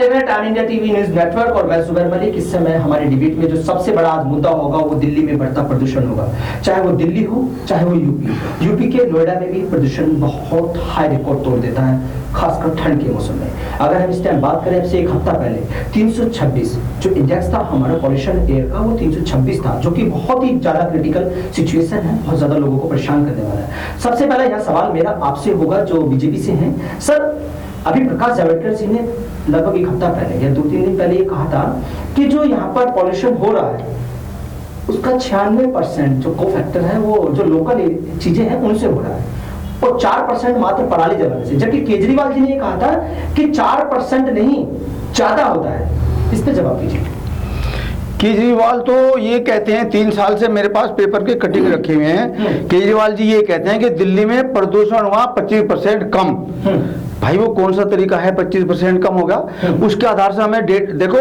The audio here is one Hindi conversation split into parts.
देख रहे हैं time India TV news network और मैं जुबैर मलिक। इस समय हमारे डिबेट में जो सबसे बड़ा आज मुद्दा होगा वो दिल्ली में बढ़ता प्रदूषण होगा। चाहे वो दिल्ली हो चाहे वो यूपी के नोएडा में भी प्रदूषण बहुत हाई रिकॉर्ड तोड़ देता है, खासकर ठंड के मौसम में। अगर हम इस टाइम बात करें, अब से एक हफ्ता पहले 326 जो इंडेक्स था हमारा पॉल्यूशन एयर का, वो 326 था, जो कि बहुत ही ज्यादा क्रिटिकल सिचुएशन है, बहुत ज्यादा लोगों को परेशान करने वाला है। सबसे पहला यह सवाल मेरा आपसे होगा जो बीजेपी से हैं। सर, अभी प्रकाश जावड़ेकर जी ने लगभग एक हफ्ता पहले या 2-3 दिन पहले ये कहा था कि जो यहाँ पर पॉल्यूशन हो रहा है उसका 96% जो को फैक्टर है वो जो लोकल चीजें हैं उनसे हो रहा है और 4% मात्र पराली जलाने से। जबकि केजरीवाल जी ने कहा था कि 4% नहीं ज्यादा होता है। इस पे जवाब दीजिए। केजरीवाल तो ये कहते हैं, 3 साल से मेरे पास पेपर के कटिंग रखे हुए हैं, केजरीवाल जी ये कहते हैं कि दिल्ली में प्रदूषण हुआ 25% कम। भाई वो कौन सा तरीका है 25% कम होगा? उसके आधार से हमें देखो,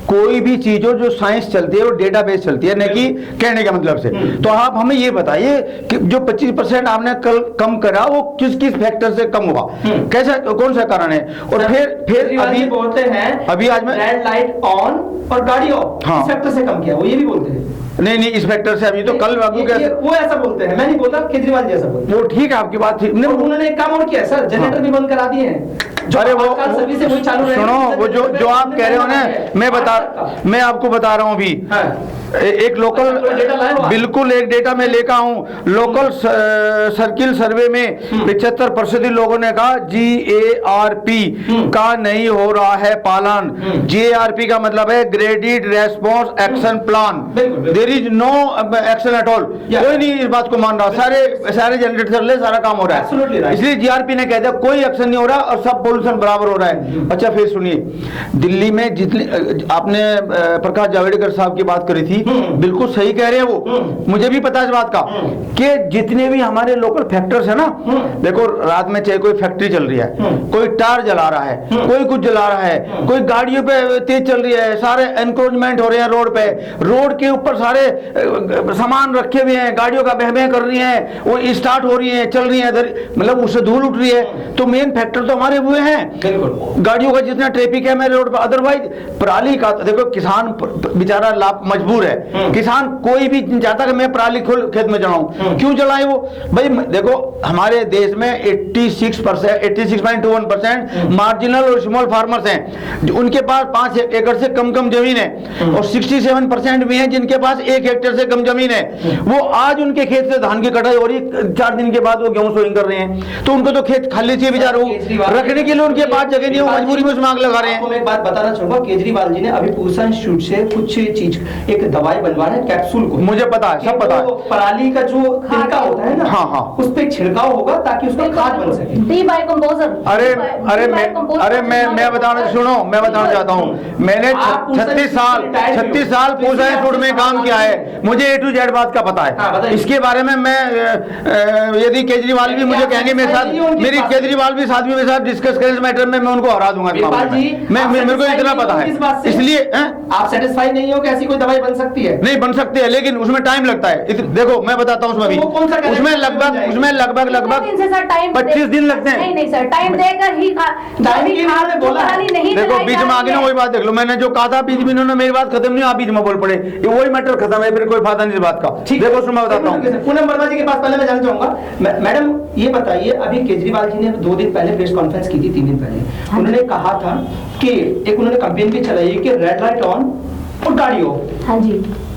कोई भी चीज हो जो साइंस चलती है वो डेटाबेस चलती है, नहीं कि कहने का मतलब से। तो आप हमें ये बताइए कि जो 25% आपने कल कम करा वो किस किस फैक्टर से कम हुआ, कैसा, कौन सा कारण है? और फिर अभी बोलते हैं अभी आज में रेड लाइट ऑन और गाड़ी ऑफ, इस फैक्टर से कम किया, वो ये भी बोलते हैं। नहीं, इस फैक्टर से अभी तो कल वो ऐसा बोलते हैं, मैं नहीं बोलता, केजरीवाल जी ऐसा बोलते हैं। वो ठीक है, आपकी बात ठीक। उन्होंने एक काम और किया सर, जनरेटर भी बंद करा दिए हैं। अरे वो सर्विस है, वही चालू रहेगी। सुनो, वो जो आप कह रहे हो ना, मैं आपको बता रहा हूँ अभी। एक लोकल, बिल्कुल एक डेटा में लेकर हूँ, लोकल सर्किल सर्वे में 75% लोगों ने कहा GARP का नहीं हो रहा है पालन। GARP का मतलब है graded response action plan, there is no action at all. कोई नहीं इस बात को मान रहा, सारे जनरेटर ले सारा काम हो रहा है, इसलिए GRP ने कह दिया कोई एक्शन नहीं हो रहा और सब पोल्यूशन बराबर हो रहा है। अच्छा, फिर सुनिए, दिल्ली में जितने आपने प्रकाश जावड़ेकर साहब की बात करी थी, बिल्कुल सही कह रहे हैं वो, मुझे भी पता है इस बात का कि जितने भी हमारे लोकल फैक्टर्स है ना, देखो रात में चाहे कोई फैक्ट्री चल रही है, कोई टार जला रहा है, कोई कुछ जला रहा है, कोई गाड़ियों पे तेज चल रही है, सारे एनक्रोचमेंट हो रहे हैं रोड पे, रोड के ऊपर सारे सामान रखे हुए हैं, गाड़ियों का बहबह कर रही है, वो स्टार्ट हो रही है, चल रही है, मतलब उससे धूल उठ रही है। तो मेन फैक्टर तो हमारे हुए हैं गाड़ियों का, जितना ट्रैफिक है मेरे रोड पर। अदरवाइज पराली का देखो, किसान बेचारा मजबूर है, किसान कोई भी चाहता कि मैं पराली खेत में जलाऊं, क्यों जलाएं वो? भाई देखो, हमारे देश में 86.21% मार्जिनल और स्मॉल फार्मर्स हैं, उनके पास 5 एकड़ से कम जमीन है, और 67% भी हैं जिनके पास 1 हेक्टेयर से कम जमीन है। वो आज उनके खेत से धान की कटाई हो रही, 4 दिन के बाद वो गेहूं सोइंग कर रहे हैं, तो उनको तो खेत खाली चाहिए बेचारों, रखने के लिए उनके पास जगह नहीं, वो मजबूरी में उसमें आग लगा रहे हैं। मैं एक बात बताना चाहूंगा, केजरीवाल जी ने अभी पूसा इंस्टीट्यूट से कुछ चीज, एक दवाई बनवा रहे हैं कैप्सूल को, मुझे पता है, सब पता है, पराली का जो तिनका होता है ना, हाँ, उस पे छिड़काव होगा ताकि उसका खाद बन सके। अरे मैं बताना, सुनो, मैं बताना चाहता हूँ, मैंने 36 साल पूसा इंस्टीट्यूट में काम किया है, मुझे A to Z बात का पता है। इसके बारे में मैं यदि केजरीवाल भी मुझे कहेंगे मेरे साथ, मेरी केजरीवाल भी साथ में मेरे साथ डिस्कस करें इस मैटर में, मैं उनको हरा दूंगा। मेरे को इतना पता है, इसलिए आप सेटिस्फाई नहीं हो कि ऐसी कोई दवाई बन सकती है? नहीं बन सकती है, लेकिन उसमें टाइम लगता है। देखो मैं बताता हूँ, उसमें लगभग 25 दिन लगते हैं। नहीं सर, टाइम देकर ही देखो बीच में आगे ना वही बात देख लो, मैंने जो कहा था बीच में इन्होंने मेरी बात खत्म नहीं, आप बीच में बोल पड़े, ये वही मैटर खत्म है, फिर कोई फायदा नहीं इस बात का। देखो सुन, मैं बताता हूँ पूनम वर्मा जी के पास पहले मैं जानना चाहूंगा। मैडम ये बताइए, अभी केजरीवाल जी ने 2 दिन पहले प्रेस कॉन्फ्रेंस की थी, 3 दिन पहले उन्होंने कहा था कि एक उन्होंने कैंपेन भी चलाई है कि रेड लाइट ऑन और गाड़ी ऑफ, हाँ जी,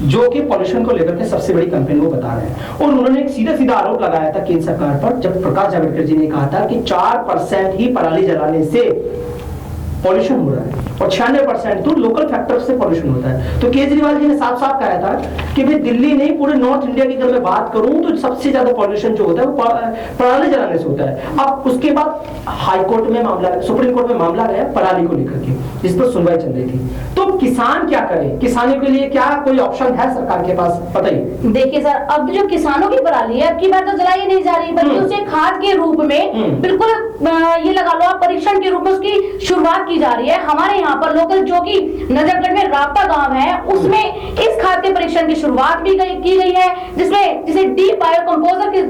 जो कि पॉल्यूशन को लेकर के सबसे बड़ी कैंपेन वो बता रहे हैं। और उन्होंने एक सीधा आरोप लगाया था केंद्र सरकार पर, जब प्रकाश जावड़ेकर जी ने कहा था कि 4% ही पराली जलाने से पॉल्यूशन हो रहा है और 96% तो लोकल फैक्टर से पॉल्यूशन होता है। तो केजरीवाल जी ने साफ कहा था कि भाई दिल्ली नहीं, पूरे नॉर्थ इंडिया की अगर मैं बात करूं तो सबसे ज्यादा पॉल्यूशन जो होता है वो पराली जलाने से होता है। अब उसके बाद हाई कोर्ट में मामला, सुप्रीम कोर्ट में मामला गया पराली को लेकर के, जिस पर सुनवाई चल रही थी। तो किसान क्या करे, किसानों के लिए क्या कोई ऑप्शन है सरकार के पास, बताइए। देखिए सर, अब जो किसानों की पराली है, अब की बार तो जलाई नहीं जा रही, बल्कि उसे खाद के रूप में बिल्कुल ये लगा लो आप, परीक्षण के रूप में उसकी शुरुआत की जा रही है। हमारे यहाँ पर लोकल जो कि नजरगढ़ में राबता गांव है, उसमें इस खाद के परीक्षण की शुरुआत भी की गई है, जिसमें जिसे डी बायो कंपोजर के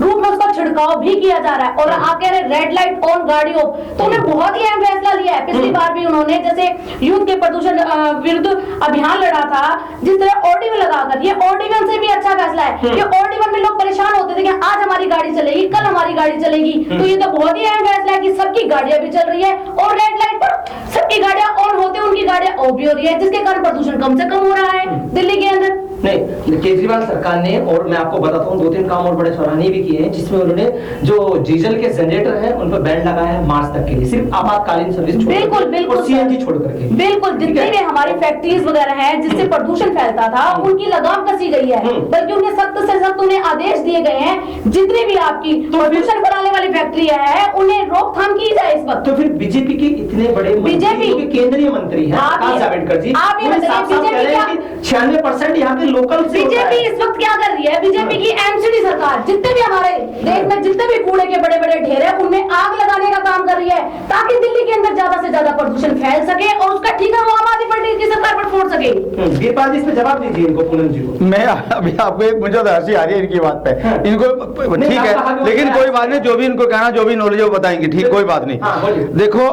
रूप में उसका छिड़काव भी किया जा रहा है। और आप कह रहे रेड लाइट ऑन गाड़ी ऑफ, तो उन्हें बहुत ही अहम फैसला लिया है। पिछली बार भी उन्होंने जैसे यूथ के प्रदूषण विरुद्ध अभियान लड़ा था, जिस तरह ऑर्डिवन लगाकर, ये ऑर्डिवन से भी अच्छा फैसला है कि ऑर्डिवन में लोग परेशान होते थे कि आज हमारी गाड़ी चलेगी, कल हमारी गाड़ी चलेगी, तो ये तो बहुत ही अहम फैसला है कि सबकी गाड़ियां भी चल रही है और रेड लाइट पर सबकी गाड़ियां ऑन होते, उनकी गाड़ियां ऑफ भी हो रही है, जिसके कारण प्रदूषण कम से कम हो रहा है दिल्ली के अंदर। नहीं, केजरीवाल सरकार ने, और मैं आपको बताता हूँ, 2-3 काम और बड़े सराहनीय भी किए हैं, जिसमें उन्होंने जो डीजल के जनरेटर है उन पर बैन लगाया है मार्च तक के लिए, सिर्फ आपातकालीन सर्विस बिल्कुल बिल्कुल सीएनजी छोड़ करके। बिल्कुल, जितनी भी हमारी फैक्ट्रीज वगैरह हैं जिससे प्रदूषण फैलता था, उनकी लगाम कसी गई है, बल्कि उन्हें सख्त से सख्त उन्हें आदेश दिए गए हैं, जितनी भी आपकी प्रदूषण बढ़ाने वाली फैक्ट्री है उन्हें रोकथाम की जाए इस वक्त। तो फिर बीजेपी के इतने बड़े बीजेपी केंद्रीय मंत्री हैं प्रकाश जावड़ेकर जी, आप ये बताइए बीजेपी 96% यहाँ के लोकल से बीजेपी इस वक्त क्या कर रही है? बीजेपी की एमसीडी सरकार जितने भी हमारे देश में जितने भी कूड़े के बड़े बड़े ढेर है, उनमें आग लगाने का काम कर रही है, ताकि दिल्ली के अंदर ज्यादा से ज्यादा प्रदूषण फैल सके और उसका ठीका वो आम आदमी पार्टी की सरकार पर फोड़ सके। वीरपाल जी, इसमें जवाब दीजिए इनको, पूनम जी को। मैं अभी आपको मुझे तो हंसी आ रही है इनकी बात पे, इनको ठीक है, लेकिन कोई बात नहीं, जो भी इनको कहना, जो भी नॉलेज है वो बताएंगे, ठीक, कोई बात नहीं। देखो,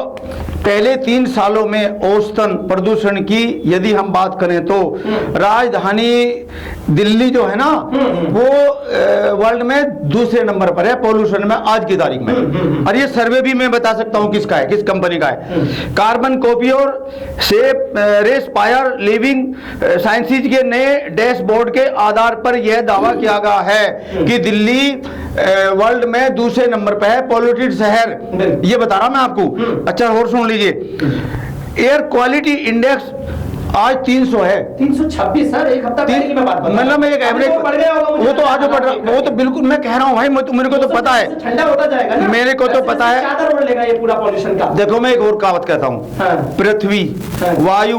पहले 3 सालों में औसतन प्रदूषण की यदि हम बात करें तो राजधानी दिल्ली जो है ना, वो वर्ल्ड में दूसरे नंबर पर है पोल्यूशन में आज की तारीख में। और ये सर्वे भी मैं बता सकता हूं किसका है, किस कंपनी का है। कार्बन कॉपियोर से रेस्पायर लिविंग साइंसेज के नए डैशबोर्ड के आधार पर यह दावा किया गया है कि दिल्ली वर्ल्ड में दूसरे नंबर पर है पॉल्यूटेड शहर, ये बता रहा मैं आपको। अच्छा, और सुन लीजिए, एयर क्वालिटी इंडेक्स आज 300 है, 326 सर, एक हफ्ता पहले की मैं बात बता रहा हूं। मतलब मैं एक एवरेज बढ़ गया होगा, वो तो आज बढ़ रहा, वो तो बिल्कुल मैं कह रहा हूँ भाई, मेरे को तो पता है, ठंडा होता जाएगा ना, मेरे को तो पता है, चादर ओढ़ लेगा ये पूरा पॉल्यूशन का। देखो, मैं एक और कहावत कहता हूँ, पृथ्वी, वायु,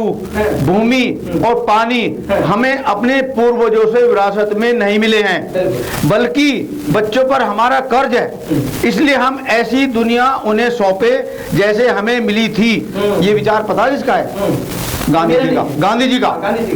भूमि और पानी हमें अपने पूर्वजों से विरासत में नहीं मिले हैं, बल्कि बच्चों पर हमारा कर्ज है, इसलिए हम ऐसी दुनिया उन्हें सौंपे जैसे हमें मिली थी। ये विचार पता है किसका है? गांधी जी का, गांधी जी का।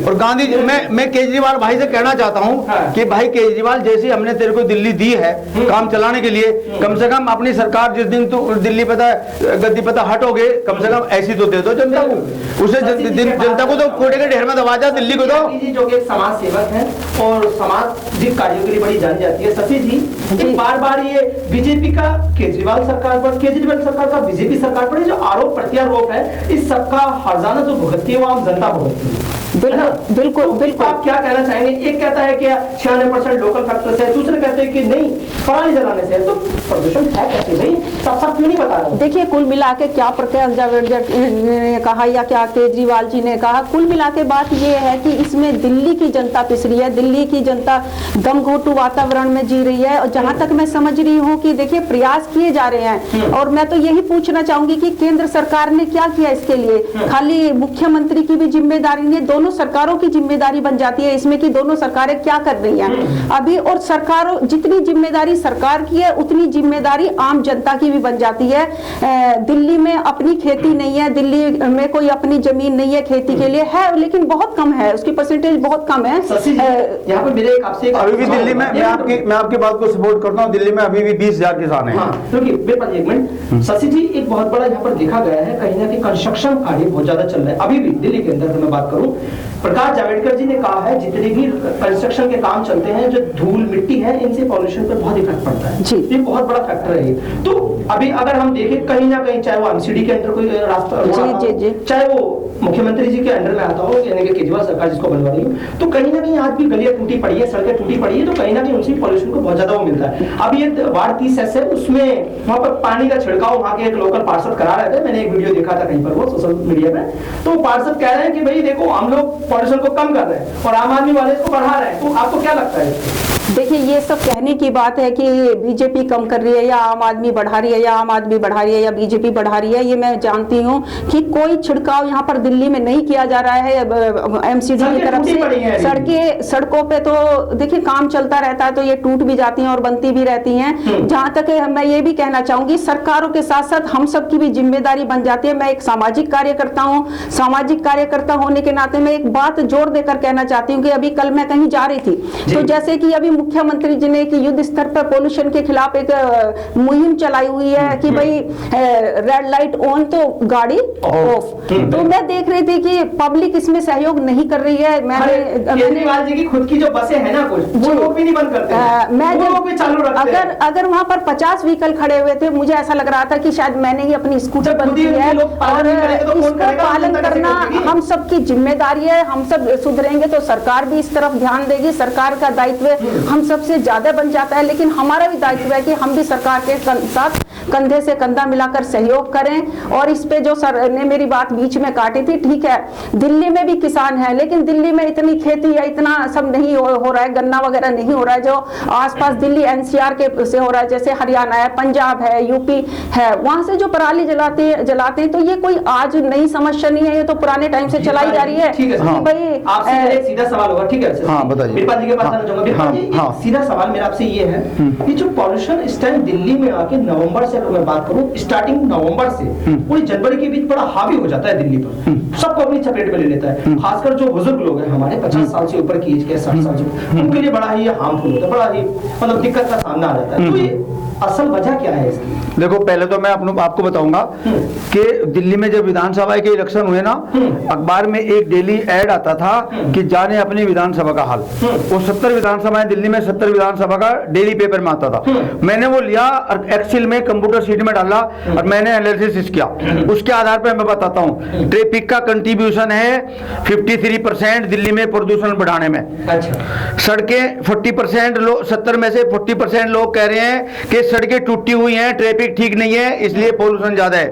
और गांधी जी, मैं केजरीवाल भाई से कहना चाहता हूं कि भाई केजरीवाल, जैसे हमने तेरे को दिल्ली दी है काम चलाने के लिए, कम से कम अपनी सरकार जिस दिन तो दिल्ली पता गद्दी पता हटोगे, कम से कम ऐसी तो दे दो जनता को, उसे जनता को तो कोटे के ढेर में दबा जा, दिल्ली को दो। जो कि एक समाज सेवक है और सामाजिक कार्यों के लिए बड़ी जानी जाती है, शशि जी बार बार ये बीजेपी का केजरीवाल सरकार पर, केजरीवाल सरकार का बीजेपी सरकार पर जो आरोप प्रत्यारोप है, इस सबका हर्जाना जो भुगतती है वो आम जनता भुगतती है। बिल्कुल बिल्कुल। आप क्या कहना चाहेंगे? एक कहता है कि 96% लोकल फैक्टर से है, दूसरे कहते हैं कि नहीं पराली जलाने से है, तो प्रदूषण है कैसे भाई? सब क्यों नहीं बता रहे? देखिए, कुल मिला के क्या प्रकाश जावड़ेकर ने कहा या क्या केजरीवाल जी ने कहा, कुल मिला के बात ये है कि इसमें दिल्ली की जनता पिस रही है, दिल्ली की जनता दमघोटू वातावरण में जी रही है। और जहां तक मैं समझ रही हूँ कि देखिए प्रयास किए जा रहे हैं, और मैं तो यही पूछना चाहूंगी कि केंद्र सरकार ने क्या किया इसके लिए? खाली मुख्यमंत्री की भी जिम्मेदारी नहीं, दोनों सरकारों की जिम्मेदारी बन जाती है इसमें कि दोनों सरकारें क्या कर रही हैं अभी। और सरकारों, जितनी जिम्मेदारी सरकार की है उतनी जिम्मेदारी आम जनता की भी बन जाती है। दिल्ली में अपनी खेती नहीं है, दिल्ली में कोई अपनी जमीन नहीं है खेती के लिए, है लेकिन बहुत कम है, उसकी परसेंटेज बहुत कम है। यहाँ पर मेरे आपसे अभी भी दिल्ली में मैं आपकी बात को सपोर्ट करता हूँ, दिल्ली में अभी भी 20,000 किसान हैं। क्योंकि मेरे पास एक मिनट, शशि जी, एक बहुत बड़ा यहाँ पर देखा गया है, कहीं ना कहीं कंस्ट्रक्शन कार्य बहुत ज्यादा चल रहा है अभी भी दिल्ली के अंदर। मैं बात करूं, प्रकाश जावड़ेकर जी ने कहा है जितने भी कंस्ट्रक्शन के काम चलते हैं, जो धूल मिट्टी है, इनसे पॉल्यूशन पर बहुत इफेक्ट पड़ता है। ये बहुत बड़ा फैक्टर है। तो अभी अगर हम देखें कहीं ना कहीं, चाहे वो एमसीडी के अंदर कोई रास्ता, चाहे वो मुख्यमंत्री जी के अंडर में आता हो, यानी कि केजरीवाल सरकार जिसको बनवा रही है, तो कहीं ना कहीं आज भी गलियां टूटी पड़ी है, सड़कें टूटी पड़ी है, तो कहीं ना कहीं उनसे पॉल्यूशन को बहुत ज्यादा वो मिलता है। अब ये वार्ड 30 है, उसमें वहां पर पानी का छिड़काव वहां के एक लोकल पार्षद करा रहे थे, मैंने एक वीडियो देखा था कहीं पर, वो सोशल मीडिया पे। तो पार्षद कह रहे हैं कि भाई देखो, हम लोग पॉल्यूशन को कम कर रहे हैं और आम आदमी वाले इसको बढ़ा रहे हैं, तो आपको क्या लगता है? देखिए, ये सब कहने की बात है कि बीजेपी कम कर रही है या आम आदमी बढ़ा रही है, या आम आदमी बढ़ा रही है या बीजेपी बढ़ा रही है। ये मैं जानती हूँ कि कोई छिड़काव यहाँ पर दिल्ली में नहीं किया जा रहा है एमसीडी की तरफ से। सड़कों पे तो देखिए काम चलता रहता है, तो ये टूट भी जाती हैं और बनती भी रहती हैं। जहाँ तक मैं ये भी कहना चाहूंगी, सरकारों के साथ साथ हम सब की भी जिम्मेदारी बन जाती है। मैं एक सामाजिक कार्यकर्ता हूँ, सामाजिक कार्यकर्ता होने के नाते मैं एक बात जोर देकर कहना चाहती हूँ कि अभी कल मैं कहीं जा रही थी, तो जैसे कि अभी मुख्यमंत्री जी ने कि युद्ध स्तर पर पोल्यूशन के खिलाफ एक मुहिम चलाई हुई है कि भाई रेड लाइट ऑन तो गाड़ी ऑफ। तो मैं देख रही थी कि पब्लिक इसमें सहयोग नहीं कर रही है। केजरीवाल जी की खुद की जो बसें हैं ना, कुछ वो लोग भी नहीं बंद करते हैं, मैं वो लोग भी चालू रखते हैं। अगर वहां पर 50 व्हीकल खड़े हुए थे, मुझे ऐसा लग रहा था कि शायद मैंने ही अपनी स्कूटर बंद की है, और इसका पालन करना हम सबकी जिम्मेदारी है। हम सब सुधरेंगे तो सरकार भी इस तरफ ध्यान देगी, सरकार का दायित्व हम सबसे ज्यादा बन जाता है, लेकिन हमारा भी दायित्व है कि हम भी सरकार के साथ कंधे से कंधा मिलाकर सहयोग करें। और इस पे जो सर ने मेरी बात बीच में काटी थी, ठीक है, दिल्ली में भी किसान है, लेकिन दिल्ली में इतनी खेती या इतना सब नहीं हो रहा है, गन्ना वगैरह नहीं हो रहा है जो आसपास दिल्ली एनसीआर के से हो रहा है, जैसे हरियाणा है, पंजाब है, यूपी है, वहां से जो पराली जलाते हैं। तो ये कोई आज नई समस्या नहीं है, ये तो पुराने टाइम से चलाई जा रही है। भाई आपसे एक सीधा सवाल होगा, ठीक है? हाँ, बताइए। बिरपाल जी के पास आना चाहूंगा। बिरपाल जी, सीधा सवाल मेरा आपसे ये है कि जो पॉल्यूशन इस टाइम दिल्ली में आके नवंबर से, अगर मैं बात करूं स्टार्टिंग नवंबर से पूरी जनवरी के बीच बड़ा हावी हो जाता है दिल्ली पर, सबको अपनी चपेट में ले लेता है। खासकर जो बुजुर्ग लोग हैं हमारे 50 साल से ऊपर की एज के, 60 साल से, उनके लिए बड़ा ही हार्मफुल होता है, बड़ा ही मतलब दिक्कत का सामना आ जाता है। तो ये असल वजह क्या है इसकी? देखो, पहले तो मैं आपको बताऊंगा कि दिल्ली में जब विधानसभा के इलेक्शन हुए ना, अखबार में एक डेली ऐड आता था कि जाने अपनी विधानसभा का हाल। वो 70 विधानसभाएं दिल्ली में, 70 विधानसभा का डेली पेपर में आता था। मैंने वो लिया और एक्सेल में कंप्यूटर शीट में डाला और मैंने एनालिसिस किया। उसके आधार पर मैं बताता हूँ, ट्रैफिक का कंट्रीब्यूशन है 53% दिल्ली में प्रदूषण बढ़ाने में। सड़कें 40%, 70 में से 40% लोग कह रहे हैं कि सड़कें टूटी हुई हैं, ट्रैफिक ठीक नहीं है, इसलिए पोल्यूशन ज्यादा है।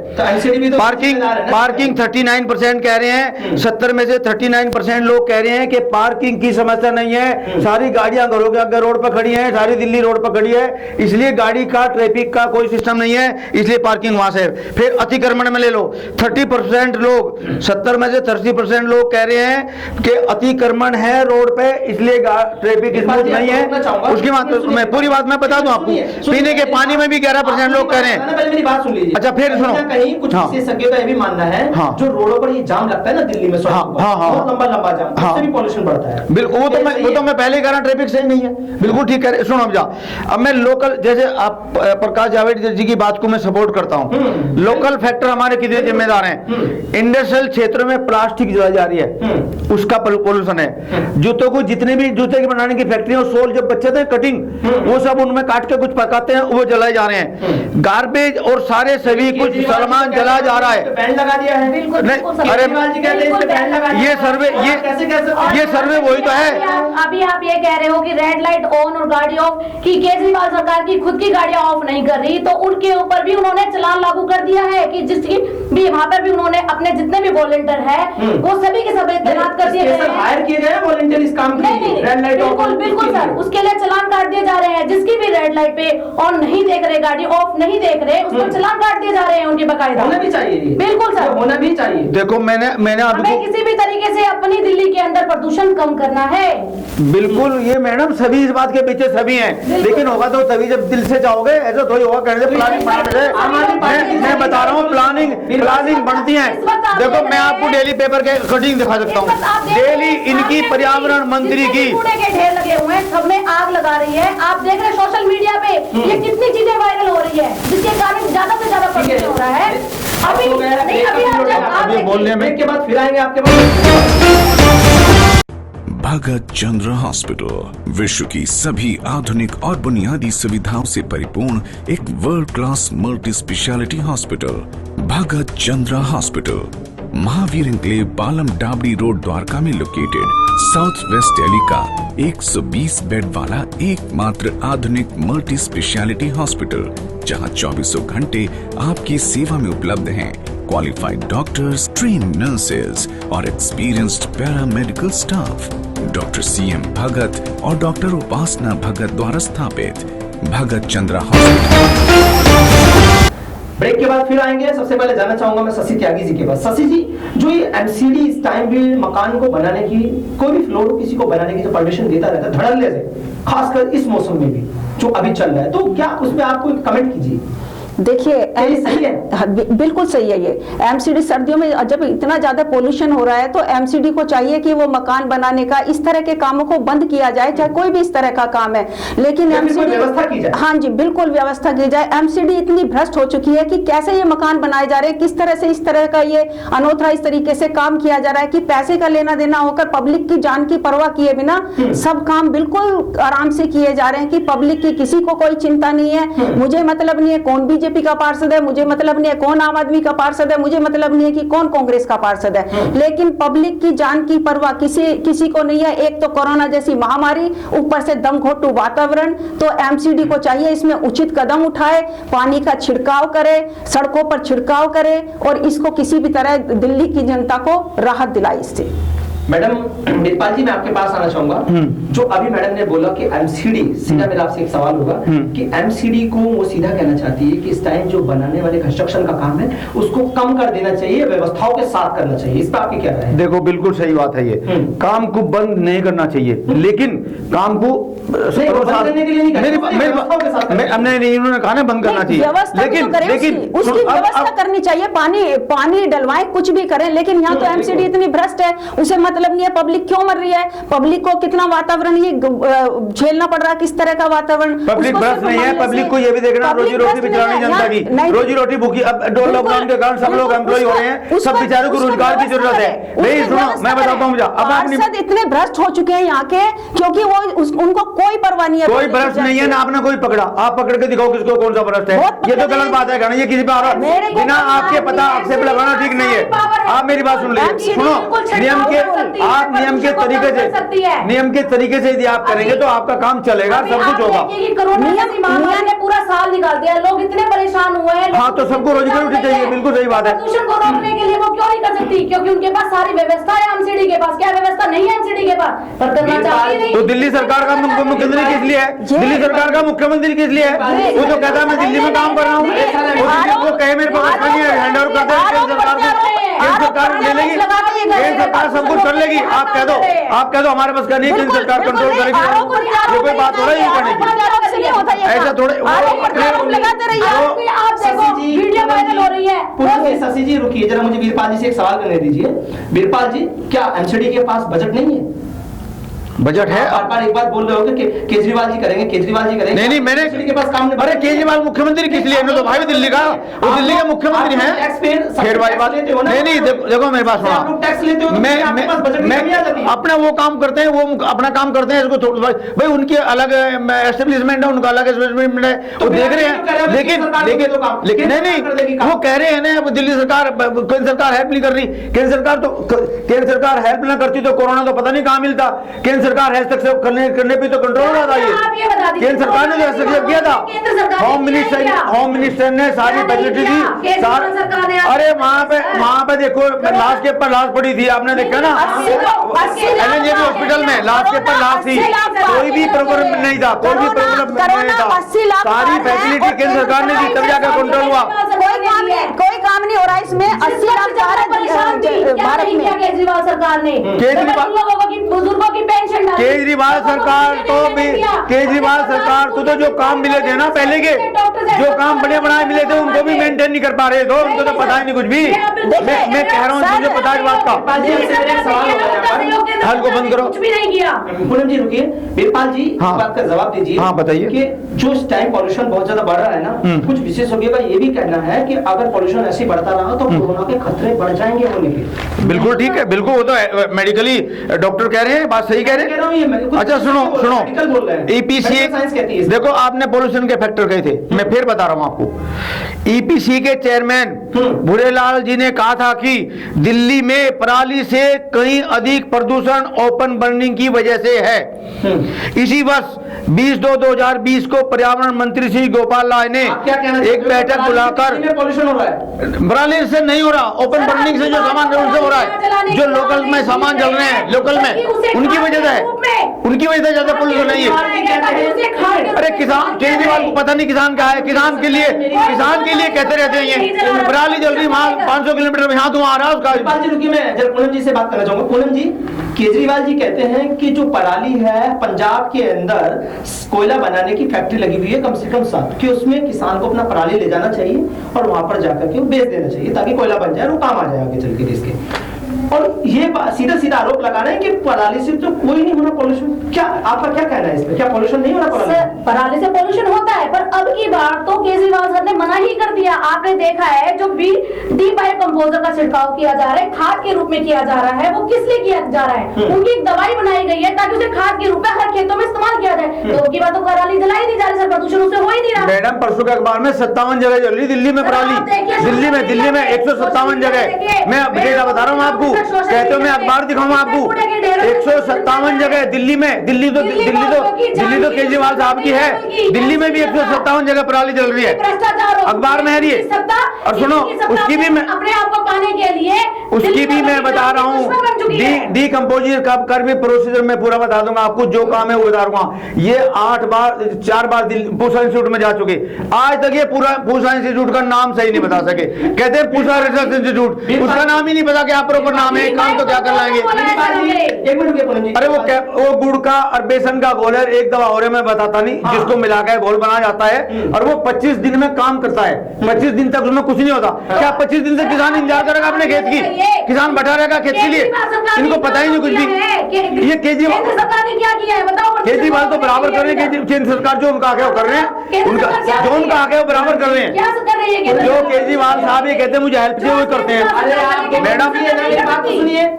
पार्किंग 39% कह रहे हैं, 70 में से 39% लोग कह रहे हैं कि पार्किंग की समस्या नहीं है, सारी गाड़ियां घरों के आगे रोड पर खड़ी हैं, सारी दिल्ली रोड पर खड़ी है, इसलिए गाड़ी का ट्रैफिक का कोई सिस्टम नहीं है, इसलिए पार्किंग वहां से। फिर अतिक्रमण में ले लो, 30% लोग, 70 में से 30% लोग कह रहे हैं कि अतिक्रमण है रोड पे, इसलिए ट्रैफिक स्मूथ नहीं है। उसकी बात मैं पूरी बात मैं बता दूं आपको, पीने के पानी में भी 11% लोग कह रहे हैं। पहले मेरी बात सुन लीजिए। अच्छा, फिर सुनो, कहीं कुछ विशेषज्ञों का ये भी मानना है, जो रोडों पर ये जाम लगता है ना दिल्ली में, बहुत लंबा जाम, उससे भी पॉल्यूशन बढ़ता है। बिल्कुल, वो तो मैं पहले कह रहा, ट्रैफिक सही नहीं है, बिल्कुल ठीक कह रहे। सुनो अब मैं लोकल, जैसे आप प्रकाश जावड़ेकर जी की बात को मैं सपोर्ट करता हूँ, लोकल फैक्टर हमारे कितने जिम्मेदार हैं। इंडस्ट्रियल क्षेत्र में प्लास्टिक जलाई जा रही है, उसका पोल्यूशन है। जूतों को, जितने भी जूते के बनाने की फैक्ट्रियां, सोल जब बच्चे थे कटिंग, वो सब उनमें काट के कुछ पकाते हैं, वो जलाए जा रहे हैं। गार्बेज और सारे सभी कुछ सामान जला जा रहा है। बैन लगा दिया है। अरे ये सर्वे वही तो है। अभी आप ये कह रहे हो कि रेड लाइट ऑन और गाड़ी ऑफ, कि केजरीवाल सरकार की खुद की गाड़ियां ऑफ नहीं कर रही, तो उनके ऊपर भी उन्होंने चलान लागू कर दिया है कि जिसकी भी वहां पर भी उन्होंने अपने जितने भी वॉलंटियर है वो सभी के सभी तैनात कर दिए गए हैं, हायर किए गए हैं वॉलंटियर इस काम के लिए। रेड लाइट बिल्कुल सर, उसके लिए चलान काट दिए जा रहे हैं। जिसकी भी रेड लाइट पे ऑन नहीं देख रहे, गाड़ी ऑफ नहीं देख रहे, उसको चलान काट दिए जा रहे हैं उनके बकायदा। होना भी चाहिए, बिल्कुल सर, होना भी चाहिए। देखो, मैंने हमें किसी भी तरीके से अपनी दिल्ली के अंदर प्रदूषण कम करना है। बिल्कुल, ये मैडम सभी इस बात के पीछे सभी हैं, लेकिन होगा तो तभी जब दिल से चाहोगे, ऐसा थोड़ी होगा कहने से प्लानिंग बनाने से। मैं बता रहा हूँ, प्लानिंग बनती है। देखो, मैं आपको डेली पेपर के कटिंग दिखा सकता हूँ, डेली इनकी पर्यावरण मंत्री की ढेर लगे हुए हैं, सब में आग लगा रही है। आप देख रहे हैं सोशल मीडिया पे ये कितनी चीजें वायरल हो रही है, जिसके कारण ज्यादा से ज्यादा प्रदूषण हो रहा है। अभी बोलने में के बाद फिर आएंगे आपके पास। भगत चंद्र हॉस्पिटल विश्व की सभी आधुनिक और बुनियादी सुविधाओं से परिपूर्ण एक world class multi speciality hospital. Bhagat Chandra hospital, Mahavir enclave, Palam Dabri road, Dwarka में लोकेटेड। साउथ वेस्ट दिल्ली का 120 बेड वाला एकमात्र आधुनिक मल्टी स्पेशलिटी हॉस्पिटल, जहां 24 घंटे आपकी सेवा में उपलब्ध हैं क्वालिफाइड डॉक्टर्स, ट्रेन्ड नर्सेज और experienced paramedical staff. Doctor CM भगत और डॉक्टर उपासना भगत द्वारा स्थापित भगत चंद्रा हॉस्पिटल। ब्रेक के बाद फिर आएंगे। सबसे पहले जानना चाहूंगा मैं शशि त्यागी जी के पास। शशि जी, जो ये एमसीडी इस टाइम भी मकान को बनाने की, कोई भी फ्लोर किसी को बनाने की जो परमिशन देता रहता है धड़ल्ले से, खासकर इस मौसम में भी जो अभी चल रहा है, तो क्या उसमें आप कोई कमेंट कीजिए। देखिए सही है? बिल्कुल सही है। ये एमसीडी सर्दियों में जब इतना ज्यादा पोल्यूशन हो रहा है तो एमसीडी को चाहिए कि वो मकान बनाने का, इस तरह के कामों को बंद किया जाए, चाहे कोई भी इस तरह का काम है। लेकिन एमसीडी व्यवस्था की जाए। हाँ जी, बिल्कुल व्यवस्था की जाए। एमसीडी इतनी भ्रष्ट हो चुकी है कि कैसे ये मकान बनाए जा रहे हैं, किस तरह से इस तरह का ये अनोथरा इस तरीके से काम किया जा रहा है कि पैसे का लेना देना होकर पब्लिक की जान की परवाह किए बिना सब काम बिल्कुल आराम से किए जा रहे हैं कि पब्लिक की किसी को कोई चिंता नहीं है। मुझे मतलब नहीं है कौन बीजेपी का पार्षद है, मुझे मतलब नहीं है कौन आम आदमी का पार्षद है, मुझे मतलब नहीं है कि कौन कांग्रेस का पार्षद है, लेकिन पब्लिक की जान की परवाह किसी को नहीं है। एक तो कोरोना जैसी महामारी, ऊपर से दमघोटू वातावरण, तो एमसीडी को चाहिए इसमें उचित कदम उठाए, पानी का छिड़काव करे, सड़कों पर छिड़काव करे और इसको किसी भी तरह दिल्ली की जनता को राहत दिलाए इससे। मैडम वीरपाल जी, मैं आपके पास आना चाहूंगा। जो अभी मैडम ने बोला कि एमसीडी, सीधा मेरा आपसे एक सवाल होगा कि एमसीडी को वो सीधा कहना चाहती है कि इस टाइम जो बनाने वाले कंस्ट्रक्शन का काम है उसको कम कर देना चाहिए, व्यवस्थाओं के साथ करना चाहिए। इस पर आपकी क्या राय है? देखो बिल्कुल सही बात है। ये काम को बंद नहीं करना चाहिए, लेकिन काम को इन्होंने कहा ना बंद करना चाहिए, लेकिन उसकी व्यवस्था करनी चाहिए। पानी डलवाएं, कुछ भी करें, लेकिन यहाँ तो एमसीडी इतनी भ्रष्ट है, उसे मतलब नहीं है पब्लिक क्यों मर रही है, पब्लिक को कितना वातावरण ये झेलना पड़ रहा है, किस तरह का वातावरण। पब्लिक भ्रष्ट नहीं है, पब्लिक को ये भी देखना रोजी रोटी बिचारनी जनता की, रोजी रोटी भूखी। अब लॉकडाउन के कारण सब लोग एम्प्लॉय हो रहे हैं, सब बेचारों को रोजगार की जरूरत है। नहीं सुनो, मैं बताता हूँ, पार्षद इतने भ्रष्ट हो चुके हैं यहाँ के, क्योंकि वो उनको कोई परवाह नहीं है। कोई भ्रष्ट नहीं है ना, आपने कोई पकड़ा, आप पकड़ के दिखाओ किसको कौन सा भ्रष्ट है। ये तो गलत बात है, ये किसी पर बिना आपके पता आक्षेप लगाना ठीक नहीं है। आप मेरी बात सुन लीजिए, सुनो, आप नियम के तरीके से यदि आप करेंगे तो आपका काम चलेगा, सब कुछ होगा। कोरोना ने पूरा साल निकाल दिया, लोग इतने परेशान हुए हैं। हाँ, तो सबको रोजगार उठी चाहिए, बिल्कुल सही बात है। प्रदूषण को रोकने के लिए वो क्यों नहीं कर सकती? क्योंकि उनके पास सारी व्यवस्था है एमसीडी के पास। क्या व्यवस्था नहीं है एमसीडी के पास? पर करना चाहती नहीं। तो दिल्ली सरकार का मुख्यमंत्री किस लिए है? दिल्ली सरकार का मुख्यमंत्री किस लिए है? वो जो कहता है मैं दिल्ली में काम कर रहा हूँ, वो कहे मेरे पास हैंड ओवर कर दे सरकार को, केंद्र सरकार ले लेगी, केंद्र सरकार सब कुछ कर लेगी। आप कह दो हमारे पास का नहीं, केंद्र सरकार कंट्रोल करेगी। ये कोई बात हो रही है करने की? ऐसा थोड़े शशि जी रुकिए जरा, मुझे वीरपाल जी से एक सवाल करने दीजिए। वीरपाल जी, क्या एमसीडी के पास बजट नहीं है? बजट है। बार एक बात बोल रहे होगे कि केजरीवाल जी करेंगे, केजरीवाल जी करेंगे। नहीं, मैंने के पास काम नहीं। अरे केजरीवाल मुख्यमंत्री किस लिए? तो भाई दिल्ली का, वो दिल्ली के मुख्यमंत्री हैं। खेर वाली बात नहीं, देखो मेरे पास सुना, टैक्स लेते हो, मैं अपना वो काम करते हैं, वो अपना काम करते हैं, इसको भाई उनकी अलग एस्टेब्लिशमेंट है, उनका अलग एस्टेब्लिशमेंट है, वो देख रहे हैं। लेकिन नहीं, वो कह रहे हैं ना दिल्ली सरकार, केंद्र सरकार हेल्प नहीं कर रही। केंद्र सरकार हेल्प ना करती तो कोरोना तो पता नहीं कहाँ मिलता। केंद्र सरकार हस्तक्षेप करने पे तो कंट्रोल होना चाहिए। केंद्र सरकार ने जो हस्तक्षेप किया था, होम मिनिस्टर ने सारी फैसिलिटी दी। अरे वहाँ पे देखो लाश के ऊपर लाश पड़ी थी, आपने देखा ना LNJ हॉस्पिटल में लाश के ऊपर लाश थी, कोई भी प्रॉब्लम नहीं था, कोई भी प्रॉब्लम नहीं था। सारी फैसिलिटी केंद्र सरकार ने दी, तब जाकर कंट्रोल हुआ। कोई काम नहीं हो रहा इसमें। 80 लाख भारत में केजरीवाल सरकार ने बुजुर्गों की पेंशन, केजरीवाल सरकार तो जो काम मिले थे ना पहले के, जो काम बड़े बनाए मिले थे, उनको भी मेंटेन नहीं कर पा रहे थे, उनको तो पता ही नहीं कुछ भी। मैं कह रहा हूँ मुझे पता है बात का। हल को बंद करो, कुछ भी नहीं किया। पूनम जी रुकिए, वीरपाल जी बात का जवाब दीजिए। हाँ बताइए। कि जो इस टाइम पॉल्यूशन बहुत ज्यादा बढ़ रहा है ना, कुछ विशेषज्ञों का ये भी कहना है कि अगर पॉल्यूशन ऐसे बढ़ता रहा तो कोरोना के खतरे बढ़ जाएंगे होने के। बिल्कुल ठीक है, बिल्कुल वो तो मेडिकली डॉक्टर कह रहे हैं, बात सही कह रहे हैं। अच्छा सुनो EPC, देखो आपने पोल्यूशन के फैक्टर कहे थे, मैं फिर बता रहा हूं आपको। EPC के चेयरमैन भूरेलाल जी ने कहा था कि दिल्ली में पराली से कहीं अधिक प्रदूषण ओपन बर्निंग की वजह से है। इसी वर्ष 20/2/2020 को पर्यावरण मंत्री श्री गोपाल राय ने एक बैठक बुलाकर, पराली से नहीं हो रहा, ओपन बर्निंग से जो सामान उनसे हो रहा है। जो लोकल में सामान जल रहे हैं, लोकल में, उनकी वजह से है, उनकी वजह से ज्यादा पोल्यूशन नहीं है। अरे किसान, केजरीवाल को पता नहीं किसान क्या है, किसान के लिए कहते रहते हैं ये पराली जल रही, वहाँ 500 किलोमीटर में यहाँ धुआं आ रहा है उसका। रुकिए, मैं जरा पूनम जी से बात करना चाहूंगा। पूनम जी, केजरीवाल जी कहते हैं कि जो पराली है पंजाब के अंदर कोयला बनाने की फैक्ट्री लगी हुई है कम से कम 7, कि उसमें किसान को अपना पराली ले जाना चाहिए और वहां पर जाकर के बेच देना चाहिए ताकि कोयला बन जाए, वो काम आ जाए आगे चल के इसके। और ये सीधा सीधा आरोप लगा रहे हैं कि पराली से तो कोई नहीं होना पोल्यूशन। क्या आपका क्या कहना है इस पे, क्या पोल्यूशन नहीं होना पराली से पोल्यूशन होता है, पर अब की बार तो केजरीवाल सर ने मना ही कर दिया। आपने देखा है जो डी बायो कंपोजर का छिड़काव किया जा रहा है, खाद के रूप में किया जा रहा है, वो किस लिए किया जा रहा है? उनकी एक दवाई बनाई गई है ताकि उसे खाद के रूप में हर खेतों में इस्तेमाल किया जाए। तो उसकी बात तो पराली जलाई नहीं जा रही सर, प्रदूषण उससे हो ही नहीं रहा। मैडम, परसों के अखबार में 57 जगह जल रही दिल्ली में पराली, दिल्ली में 157 जगह। मैं डेटा बता रहा हूँ आपको, कहते हो मैं अखबार दिखाऊंगा आपको, 157 जगह दिल्ली में। दिल्ली तो केजरीवाल साहब की है, दिल्ली में भी 157 जगह पराली जल रही है, अखबार में है ये। और सुनो, उसकी भी मैं अपने आप को पाने के लिए उसकी भी मैं बता रहा हूँ, डीकम्पोजिंग कब कर भी प्रोसीजर में पूरा बता दूंगा आपको, जो काम है वो बता दूंगा। ये 4 बार पूसा इंस्टीट्यूट में जा चुके, आज तक ये पूरा पूसा इंस्टीट्यूट का नाम सही नहीं बता सके। कहते हैं पूसा रिसर्च इंस्टीट्यूट, उसका नाम ही नहीं पता क्या प्रॉपर नाम है, काम तो क्या कर लाएंगे। अरे वो गुड़ का और बेसन का घोल है, एक दवा हो रही मैं बताता नहीं, जिसको मिला कर घोल बनाया जाता है और वो 25 दिन में काम करता है। 25 दिन तक उसमें कुछ नहीं होता। क्या 25 दिन से किसान इंतजार करेगा अपने खेत की? किसान बैठा रहेगा खेत के लिए? इनको पता ही नहीं कुछ भी। ये केजरीवाल क्या किया है बताओ। केजरीवाल तो बराबर कर रहे हैं, केंद्र सरकार जो उनका आगे वो कर रहे हैं, जो उनका आगे वो बराबर कर रहे हैं। जो केजरीवाल साहब ये कहते हैं मुझे हेल्प चाहिए, वो करते हैं। मैडम बात तो सुनिए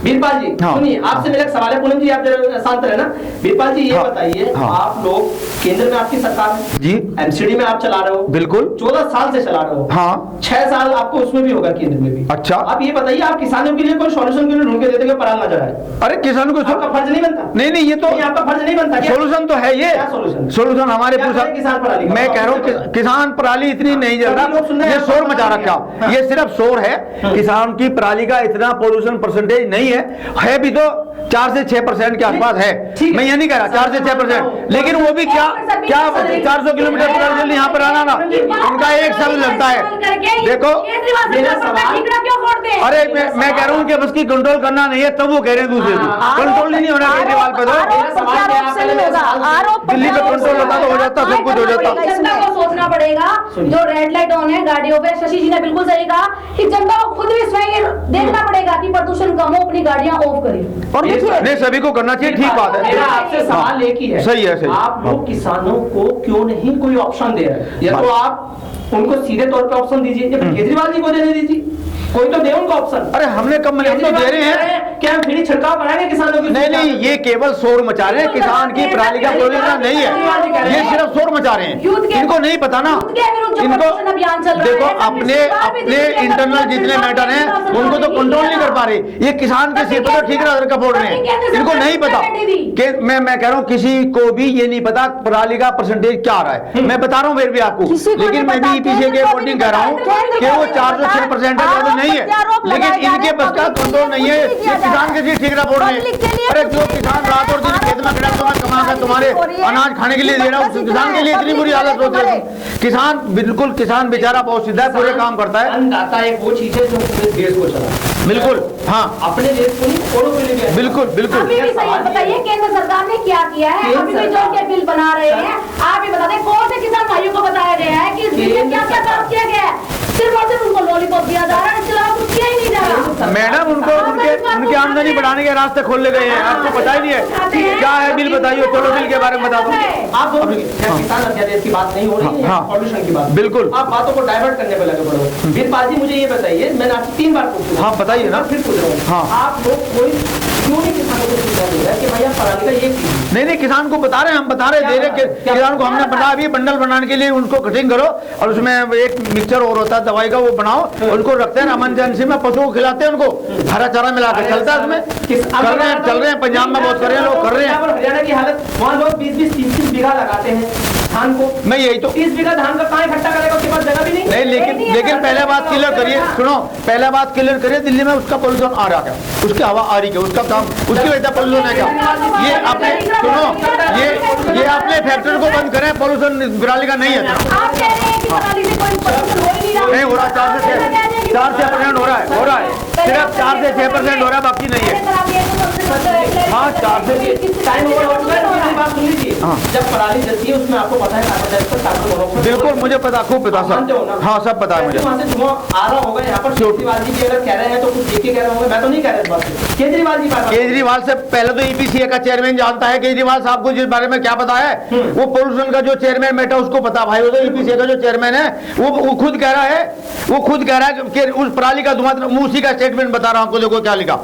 वीरपाल जी, सुनिए, आपसे मेरा एक सवाल है। पूनम जी आप जरा शांत रहे ना। वीरपाल जी ये बताइए, आप लोग केंद्र में आपकी सरकार है जी, एमसीडी में आप चला रहे हो, बिल्कुल 14 साल से चला रहे हो। हाँ, 6 साल आपको उसमें भी होगा, केंद्र में भी। अच्छा, आप ये बताइए, आप किसानों के लिए कोई सॉल्यूशन क्यों ढूंढ के देते हैं? पराल ना जलाए। अरे किसानों को आपका फर्ज नहीं बनता? नहीं, ये तो आपका फर्ज नहीं बनता। सोल्यूशन तो है ये, सोल्यूशन हमारे किसान पराली। मैं कह रहा हूँ किसान पराली इतनी नहीं जल रहा, ये शोर मचा रखा, ये सिर्फ शोर है। किसान की पराली का इतना पोल्यूशन परसेंटेज नहीं है भी तो 4 से 6% के आसपास है। मैं ये नहीं कह रहा 4 से 6%, लेकिन वो भी क्या 400 किलोमीटर पराली यहाँ पर आना ना, उनका 1 साल लगता है। देखो, अरे मैं कह रहा हूँ कि बस की कंट्रोल करना नहीं है, तब वो कह रहे हैं दूसरे को कंट्रोल ही नहीं होना केजरीवाल पे। तो दिल्ली पे कंट्रोल होता तो हो जाता, सब कुछ हो जाता। जनता को सोचना पड़ेगा, जो रेड लाइट ऑन है गाड़ियों पे, शशि जी ने बिल्कुल सही कहा कि जनता को खुद भी स्वयं देखना पड़ेगा कि प्रदूषण कम हो, अपनी गाड़ियां ऑफ करें। और नहीं, सभी को करना चाहिए, ठीक बात है। आपसे सवाल एक ही है, सही है, सही। आप लोग किसानों को क्यों नहीं कोई ऑप्शन दे रहे? या तो आप उनको सीधे तौर पे ऑप्शन दीजिए, या फिर केजरीवाल जी को देने दीजिए, कोई तो दे उनको ऑप्शन। अरे हमने कब हम तो दे रहे हैं, क्या हम फ्री छिड़काव कराएंगे किसानों की? नहीं, ये केवल शोर मचा रहे हैं, किसान की पराली का पोल्यूशन नहीं है, ये सिर्फ शोर मचा रहे हैं। इनको नहीं पता ना, इनको देखो अपने इंटरनल जितने मैटर हैं उनको तो कंट्रोल नहीं कर पा रहे। ये किसान के सिर पर ठीक रहा बोल रहे हैं, इनको नहीं पता। मैं कह रहा हूँ किसी को भी ये नहीं पता पराली का परसेंटेज क्या आ रहा है। मैं बता रहा हूँ फिर भी आपको, लेकिन मैं भी पीछे के अकॉर्डिंग कह रहा हूँ कि वो 406% है, नहीं है, लेकिन इनके बस का कंट्रोल नहीं है। ये किसान के लिए ठीक रहा बोल रहे हैं। अरे जो किसान रात और दिन खेत में खड़ा कमा कर तुम्हारे अनाज खाने के लिए दे रहा हूँ, किसान के लिए इतनी बुरी हालत होती है। किसान बिल्कुल, किसान बेचारा बहुत सीधा है, पूरे काम करता है। अन्नदाता एक वो चीज है जो पूरे देश को चला, बिल्कुल, हाँ, अपने देश को नहीं, औरों के लिए। बिल्कुल बिल्कुल। अभी भी सही बताइए, केंद्र सरकार ने क्या किया है? अभी भी जो के बिल बना रहे हैं, आप ही बता दें कौन से किसान भाइयों को बताया गया है कि क्या क्या काम किया गया है? सिर्फ और सिर्फ उनको लॉलीपॉप दिया जा रहा है, इसके अलावा कुछ किया ही नहीं जा रहा। मैडम, उनको उनके आमदनी बढ़ाने के रास्ते खोल ले गए हैं, आपको पता ही नहीं है क्या है। बिल बताइए, चलो बिल के बारे में बता दो आप। किसान अध्यादेश की बात नहीं हो रही है, पॉल्यूशन की बात। बिल्कुल, आप बातों को डाइवर्ट करने पर लगे पड़ो। वीरपाल जी मुझे ये बताइए, मैंने आपसे 3 बार पूछा। हाँ बताइए ना, फिर पूछ रहा हूँ, आप लोग कोई क्यों नहीं किसानों को सुविधा दे रहा है कि भैया पराली का ये चीज? नहीं, किसान को बता रहे हैं, हम बता रहे दे रहे किसान को। हमने बता अभी बंडल बनाने के लिए उनको कटिंग करो और उसमें एक मिक्सचर और होता है दवाई का, वो बनाओ, उनको रखते हैं इमरजेंसी में, पशुओं को खिलाते हैं, उनको हरा चारा मिला के चलता है उसमें। चल रहे हैं पंजाब में बहुत कर रहे हैं लोग, कर रहे हैं। हरियाणा की हालत, वहाँ लोग 20-20, 30-30 बीघा लगाते हैं, धान को। मैं यही तो 30 बीघा धान का कहाँ इकट्ठा करेगा, उसके पास जगह भी नहीं। नहीं, लेकिन पहले बात क्लियर करिए, सुनो, पहले बात क्लियर करिए, दिल्ली में उसका पोल्यूशन आ रहा है, उसकी हवा आ रही है, उसका काम, उसकी वजह से पोल्यूशन है क्या? ये आपने सुनो, ये आपने फैक्ट्री को बंद करें, पोल्यूशन पराली का नहीं है। आप कह रहे हैं कि पराली से कोई पोल्यूशन हो ही नहीं रहा। नहीं हो रहा, 4 से 6% हो रहा है, सिर्फ 4 से 6% हो रहा है, बाकी नहीं है। हाँ, 4 से टाइम ओवर हो चुका है। मेरी बात सुन लीजिए, जब पराली जलती है उसमें आपको पता है कार्बन डाइऑक्साइड, कार्बन मोनोऑक्साइड, बिल्कुल मुझे पता, खूब पता सर, हाँ सब पता है मुझे। वहाँ से धुआं आ रहा होगा। यहाँ पर केजरीवाल जी भी अगर कह रहे हैं तो कुछ देख के कह रहे होंगे, मैं तो नहीं कह रहा इस बात से। केजरीवाल जी केजरीवाल से पहले तो ईपीसीए का चेयरमैन जानता है। केजरीवाल साहब को जिस बारे में क्या पता है, वो पोल्यूशन का जो चेयरमैन बैठा उसको पता भाई, वो तो ईपीसीए का जो चेयरमैन है वो खुद कह रहा है, कि उस पराली का धुआं, मैं उसी का स्टेटमेंट बता रहा हूँ आपको, देखो क्या लिखा,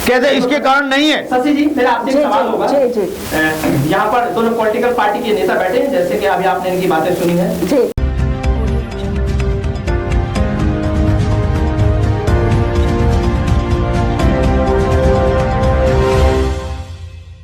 कहते इसके कारण नहीं है। शशि जी, मेरा आपसे एक सवाल होगा। यहाँ पर दोनों पॉलिटिकल पार्टी के नेता बैठे हैं, जैसे कि अभी आपने इनकी बातें सुनी है।